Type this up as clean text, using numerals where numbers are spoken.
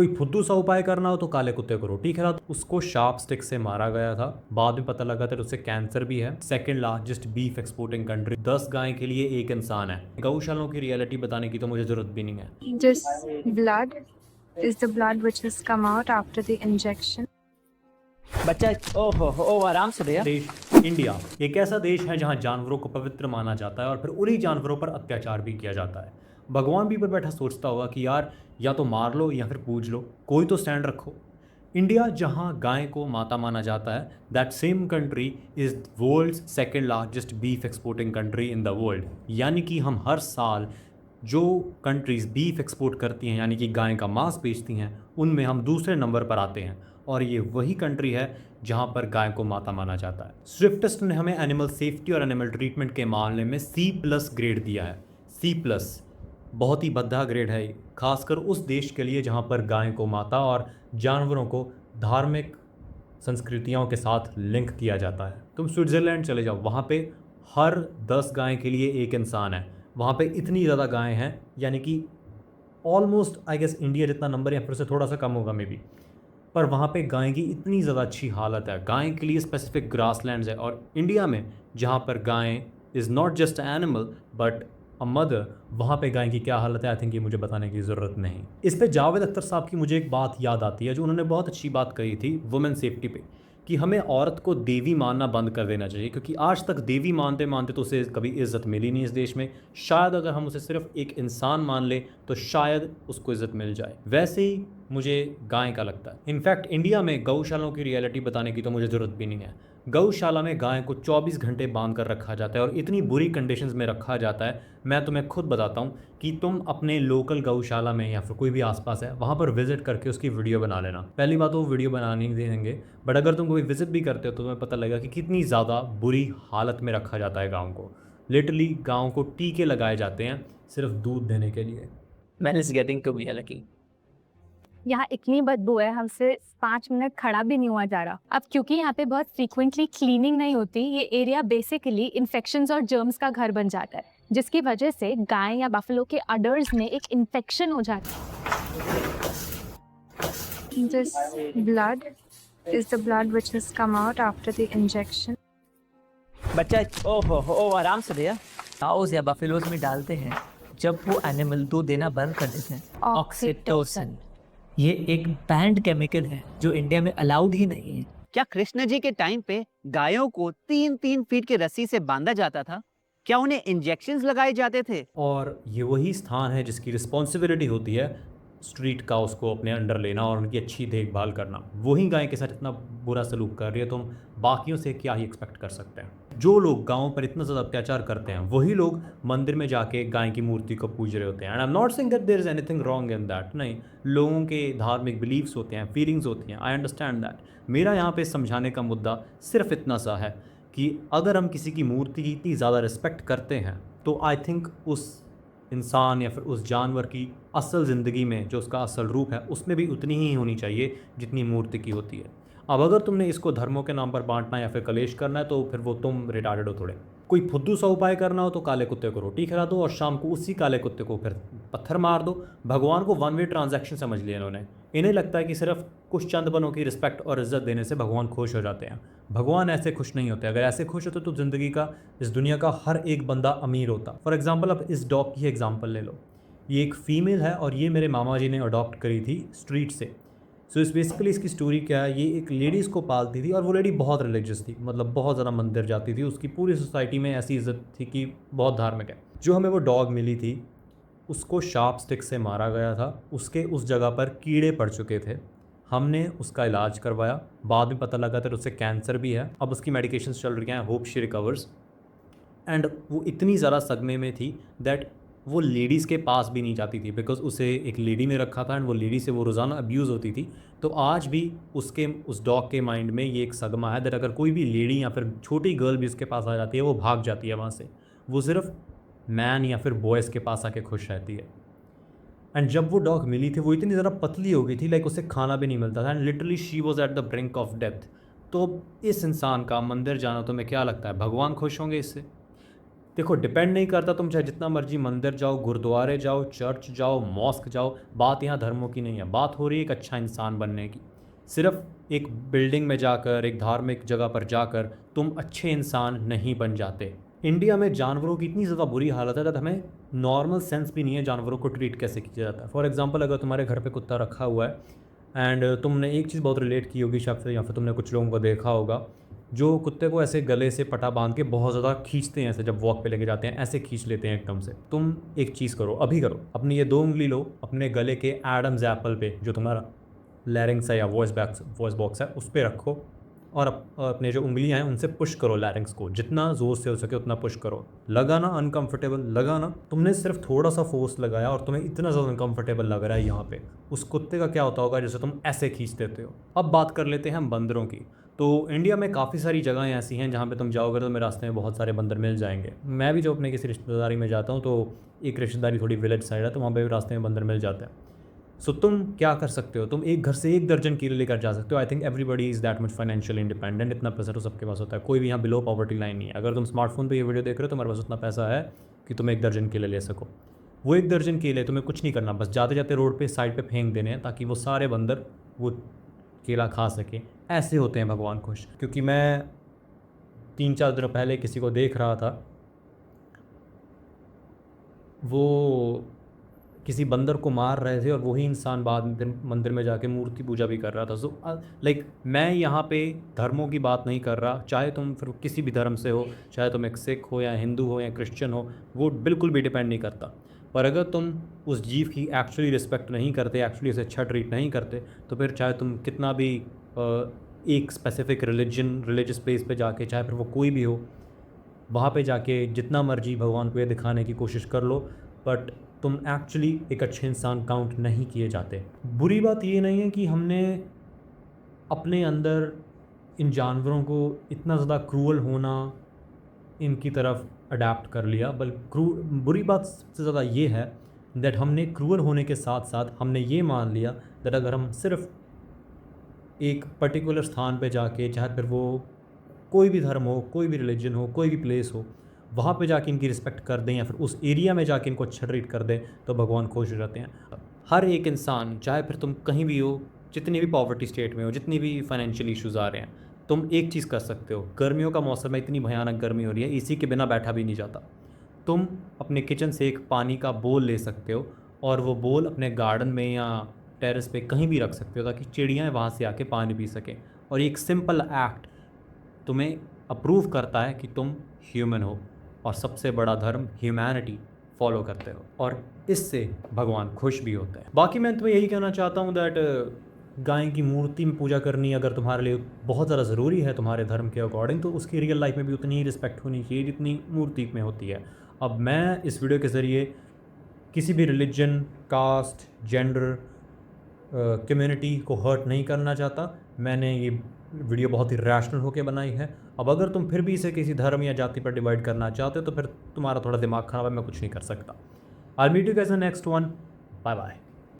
कोई फुद्दू सा उपाय करना हो तो काले कुत्ते को रोटी खिला दो। उसको शार्प स्टिक से मारा गया था, बाद में पता लगा था उसे कैंसर भी है। Second largest beef exporting country, 10 गाय के लिए एक इंसान है। गौशालाओं की रियलिटी बताने की तो मुझे जरूरत भी नहीं है। This blood is the blood which has come out after the injection. बच्चा ओहो आराम से भैया। देश इंडिया एक ऐसा देश है जहां जानवरों को पवित्र माना जाता है और फिर उन्हीं जानवरों पर अत्याचार भी किया जाता है। भगवान भी पर बैठा सोचता होगा कि यार या तो मार लो या फिर पूज लो, कोई तो स्टैंड रखो। इंडिया जहां गाय को माता माना जाता है, that same country is world's second largest beef exporting country in the world. यानी कि हम हर साल जो कंट्रीज़ बीफ एक्सपोर्ट करती हैं यानी कि गाय का मांस बेचती हैं, उनमें हम दूसरे नंबर पर आते हैं। और ये वही कंट्री है जहां पर गाय को माता माना जाता है। स्विफ्टेस्ट ने हमें एनिमल सेफ्टी और एनिमल ट्रीटमेंट के मामले में C+ ग्रेड दिया है। C+, बहुत ही भद्दा ग्रेड है, खासकर उस देश के लिए जहां पर गाय को माता और जानवरों को धार्मिक संस्कृतियों के साथ लिंक किया जाता है। तुम स्विट्ज़रलैंड चले जाओ, वहाँ पे हर 10 गाय के लिए एक इंसान है। वहाँ पे इतनी ज़्यादा गायें हैं, यानी कि ऑलमोस्ट आई गेस इंडिया जितना नंबर या फिर से थोड़ा सा कम होगा मे बी, पर वहाँ पे गाय की इतनी ज़्यादा अच्छी हालत है। गाय के लिए स्पेसिफिक ग्रासलैंड्स है। और इंडिया में जहाँ पर guy is not just animal but a mother, वहाँ पे गाय की क्या हालत है आई थिंक ये मुझे बताने की ज़रूरत नहीं। इस पे जावेद अख्तर साहब की मुझे एक बात याद आती है जो उन्होंने बहुत अच्छी बात कही थी वुमेन सेफ्टी पे, कि हमें औरत को देवी मानना बंद कर देना चाहिए, क्योंकि आज तक देवी मानते मानते तो उसे कभी इज़्ज़त मिली नहीं इस देश में। शायद अगर हम उसे सिर्फ एक इंसान मान ले तो शायद उसको इज़्ज़त मिल जाए। वैसे ही मुझे गाय का लगता है। इनफैक्ट इंडिया में गौशालाओं की रियलिटी बताने की तो मुझे ज़रूरत भी नहीं है। गौशाला में गाय को 24 घंटे बांध कर रखा जाता है और इतनी बुरी कंडीशंस में रखा जाता है। मैं तुम्हें खुद बताता हूँ कि तुम अपने लोकल गौशाला में या फिर कोई भी आसपास है वहाँ पर विजिट करके उसकी वीडियो बना लेना। पहली बात तो वो वीडियो बनाने नहीं देंगे, बट अगर तुम कोई विजिट भी करते हो तो तुम्हें पता लगेगा कि कितनी ज़्यादा बुरी हालत में रखा जाता है गाँव को। लिटरली गाँव को टीके लगाए जाते हैं सिर्फ दूध देने के लिए। Man is getting to be lucky. यहाँ इतनी बदबू है, हमसे 5 मिनट खड़ा भी नहीं हुआ जा रहा। अब क्योंकि यहाँ पे बहुत फ्रीक्वेंटली क्लीनिंग नहीं होती, ये एरिया बेसिकली इन्फेक्शंस और जर्म्स का घर बन जाता है, जिसकी वजह से गाय या बफलो के अडर्स में एक इन्फेक्शन हो जाता है। This blood is the blood which has come out after the injection. बच्चा ओहो आराम से भैया। काउस या बफेलोज में डालते हैं जब वो एनिमल दूध देना बंद कर देते हैं ऑक्सीटोसिन। ये एक बैंड केमिकल है जो इंडिया में अलाउड ही नहीं है। क्या कृष्ण जी के टाइम पे गायों को 3-3 फीट की रस्सी से बांधा जाता था? क्या उन्हें इंजेक्शंस लगाए जाते थे? और ये वही स्थान है जिसकी रिस्पॉन्सिबिलिटी होती है स्ट्रीट काउस को अपने अंडर लेना और उनकी अच्छी देखभाल करना। वही गाय के साथ इतना बुरा सलूक कर रही है तो हम बाकियों से क्या ही एक्सपेक्ट कर सकते हैं। जो लोग गाँव पर इतना ज़्यादा अत्याचार करते हैं वही लोग मंदिर में जाके गाय की मूर्ति को पूज रहे होते हैं। And I am not saying that there is anything wrong in that. नहीं, लोगों के धार्मिक बिलीव्स होते हैं, फीलिंग्स होती हैं, आई अंडरस्टैंड दैट। मेरा यहाँ पे समझाने का मुद्दा सिर्फ इतना सा है कि अगर हम किसी की मूर्ति की इतनी ज़्यादा रिस्पेक्ट करते हैं तो आई थिंक उस इंसान या फिर उस जानवर की असल ज़िंदगी में जो उसका असल रूप है उसमें भी उतनी ही होनी चाहिए जितनी मूर्ति की होती है। अब अगर तुमने इसको धर्मों के नाम पर बांटना या फिर कलेश करना है तो फिर वो तुम रिटार्डेड हो थोड़े। कोई फुद्दू सा उपाय करना हो तो काले कुत्ते को रोटी खिला दो और शाम को उसी काले कुत्ते को फिर पत्थर मार दो। भगवान को वन वे ट्रांजैक्शन समझ लिया इन्होंने। इन्हें लगता है कि सिर्फ कुछ चंद बनों की रिस्पेक्ट और इज्जत देने से भगवान खुश हो जाते हैं। भगवान ऐसे खुश नहीं होते। अगर ऐसे खुश होते तो ज़िंदगी का, इस दुनिया का हर एक बंदा अमीर होता। फॉर एग्जांपल अब इस डॉग की एग्जांपल ले लो। ये एक फ़ीमेल है और ये मेरे मामा जी ने अडॉप्ट करी थी स्ट्रीट से। सो इस बेसिकली इसकी स्टोरी क्या है, ये एक लेडीज़ को पालती थी और वो लेडी बहुत रिलीजियस थी, मतलब बहुत ज़्यादा मंदिर जाती थी। उसकी पूरी सोसाइटी में ऐसी इज्जत थी कि बहुत धार्मिक है। जो हमें वो डॉग मिली थी उसको शार्प स्टिक से मारा गया था। उसके उस जगह पर कीड़े पड़ चुके थे। हमने उसका इलाज करवाया, बाद में पता लगा था उससे कैंसर भी है। अब उसकी मेडिकेशंस चल रही हैं, होप शी रिकवर्स। एंड वो इतनी ज़्यादा सदमे में थी दैट वो लेडीज़ के पास भी नहीं जाती थी, बिकॉज उसे एक लेडी ने रखा था एंड वो लेडी से वो रोज़ाना अब्यूज़ होती थी। तो आज भी उसके उस डॉग के माइंड में ये एक सदमा है दैट अगर कोई भी लेडी या फिर छोटी गर्ल भी उसके पास आ जाती है वो भाग जाती है वहाँ से। वो सिर्फ मैन या फिर बॉयज़ के पास आके खुश रहती है। एंड जब वो डॉग मिली थी वो इतनी ज़्यादा पतली हो गई थी, लाइक उसे खाना भी नहीं मिलता था and literally she was at the brink of death. तो इस इंसान का मंदिर जाना, तुम्हें क्या लगता है भगवान खुश होंगे इससे? देखो डिपेंड नहीं करता, तुम चाहे जितना मर्जी मंदिर जाओ, गुरुद्वारे जाओ, चर्च जाओ, मॉस्क जाओ, बात यहाँ धर्मों की नहीं है, बात हो रही है एक अच्छा इंसान बनने की। सिर्फ एक बिल्डिंग में जाकर, एक धार्मिक जगह पर जाकर तुम अच्छे इंसान नहीं बन जाते। इंडिया में जानवरों की इतनी ज़्यादा बुरी हालत है, हमें नॉर्मल सेंस भी नहीं है जानवरों को ट्रीट कैसे किया जाता है। फॉर एग्जांपल, अगर तुम्हारे घर पे कुत्ता रखा हुआ है एंड तुमने एक चीज़ बहुत रिलेट की होगी शायद से, या फिर तुमने कुछ लोगों को देखा होगा जो कुत्ते को ऐसे गले से पटा बांध के बहुत ज़्यादा खींचते हैं, ऐसे जब वॉक पे लेके जाते हैं ऐसे खींच लेते हैं एकदम से। तुम एक चीज़ करो, अभी करो, अपनी ये 2 उंगली लो, अपने गले के एडम्स एप्पल पे जो तुम्हारा लैरिंग्स है या वॉइस बॉक्स है उस पर रखो और अपने जो उंगलियां हैं उनसे पुश करो लैरिंग्स को, जितना ज़ोर से हो सके उतना पुश करो। लगाना अनकंफर्टेबल, लगाना, तुमने सिर्फ थोड़ा सा फोर्स लगाया और तुम्हें इतना ज़्यादा अनकंफर्टेबल लग रहा है यहाँ पे, उस कुत्ते का क्या होता होगा जैसे तुम ऐसे खींच देते हो। अब बात कर लेते हैं हम बंदरों की। तो इंडिया में काफ़ी सारी जगहें ऐसी हैं जहाँ पे तुम जाओगे तो मेरे रास्ते में बहुत सारे बंदर मिल जाएंगे। मैं भी जब अपने किसी रिश्तेदारी में जाता हूँ तो एक रिश्तेदारी थोड़ी विलेज साइड है, तो वहाँ पे भी रास्ते में बंदर मिल जाते हैं। सो तुम क्या कर सकते हो, तुम एक घर से 1 दर्जन कीड़े लेकर जा सकते हो। I think everybody is that much financially independent, इतना पैसा तो सबके पास होता है, कोई भी यहाँ बिलो पॉवर्टी लाइन नहीं है। अगर तुम स्मार्टफोन पे ये वीडियो देख रहे हो तो तुम्हारे पास उतना पैसा है कि तुम 1 दर्जन केले ले सको। वो 1 दर्जन केले तुम्हें कुछ नहीं करना, बस जाते जाते रोड पे साइड पे फेंक देने हैं ताकि वो सारे बंदर वो केला खा सके। ऐसे होते हैं भगवान खुश। क्योंकि मैं 3-4 दिन पहले किसी को देख रहा था, वो किसी बंदर को मार रहे थे और वही इंसान बाद में मंदिर में जाके मूर्ति पूजा भी कर रहा था। सो लाइक मैं यहाँ पे धर्मों की बात नहीं कर रहा, चाहे तुम फिर किसी भी धर्म से हो, चाहे तुम एक सिख हो या हिंदू हो या क्रिश्चियन हो, वो बिल्कुल भी डिपेंड नहीं करता। पर अगर तुम उस जीव की एक्चुअली रिस्पेक्ट नहीं करते, एक्चुअली उसे अच्छा ट्रीट नहीं करते, तो फिर चाहे तुम कितना भी एक स्पेसिफिक रिलीजियस प्लेस पे जाके, चाहे फिर वो कोई भी हो, वहाँ पे जाके जितना मर्जी भगवान को ये दिखाने की कोशिश कर लो, बट तुम एक्चुअली एक अच्छे इंसान काउंट नहीं किए जाते। बुरी बात ये नहीं है कि हमने अपने अंदर इन जानवरों को इतना ज़्यादा क्रूअल होना इनकी तरफ अडेप्ट कर लिया, बल्कि बुरी बात सबसे ज़्यादा ये है दैट हमने क्रूअल होने के साथ साथ हमने ये मान लिया दैट अगर हम सिर्फ एक पर्टिकुलर स्थान पे जाके, चाहे फिर वो कोई भी धर्म हो, कोई भी रिलीजन हो, कोई भी प्लेस हो, वहाँ पे जाके इनकी रिस्पेक्ट कर दें या फिर उस एरिया में जाके इनको अच्छा ट्रीट कर दें तो भगवान खुश हो जाते हैं। हर एक इंसान, चाहे फिर तुम कहीं भी हो, जितनी भी पॉवर्टी स्टेट में हो, जितनी भी फाइनेंशियल इश्यूज़ आ रहे हैं, तुम एक चीज़ कर सकते हो। गर्मियों का मौसम है, इतनी भयानक गर्मी हो रही है, एसी के बिना बैठा भी नहीं जाता। तुम अपने किचन से एक पानी का बोल ले सकते हो और वो बोल अपने गार्डन में या टेरेस पे कहीं भी रख सकते हो ताकि चिड़ियाँ वहाँ से आके पानी पी सकें। और ये एक सिंपल एक्ट तुम्हें अप्रूव करता है कि तुम ह्यूमन हो और सबसे बड़ा धर्म ह्यूमैनिटी फॉलो करते हो, और इससे भगवान खुश भी होते हैं। बाकी मैं तुम्हें यही कहना चाहता हूँ दैट गाय की मूर्ति में पूजा करनी अगर तुम्हारे लिए बहुत ज़्यादा ज़रूरी है तुम्हारे धर्म के अकॉर्डिंग, तो उसकी रियल लाइफ में भी उतनी ही रिस्पेक्ट होनी चाहिए जितनी मूर्ति में होती है। अब मैं इस वीडियो के ज़रिए किसी भी रिलीजन, कास्ट, जेंडर, कम्युनिटी को हर्ट नहीं करना चाहता। मैंने ये वीडियो बहुत ही रैशनल होकर बनाई है। अब अगर तुम फिर भी इसे किसी धर्म या जाति पर डिवाइड करना चाहते हो तो फिर तुम्हारा थोड़ा दिमाग खराब है, मैं कुछ नहीं कर सकता। I meet you guys in next one, bye bye.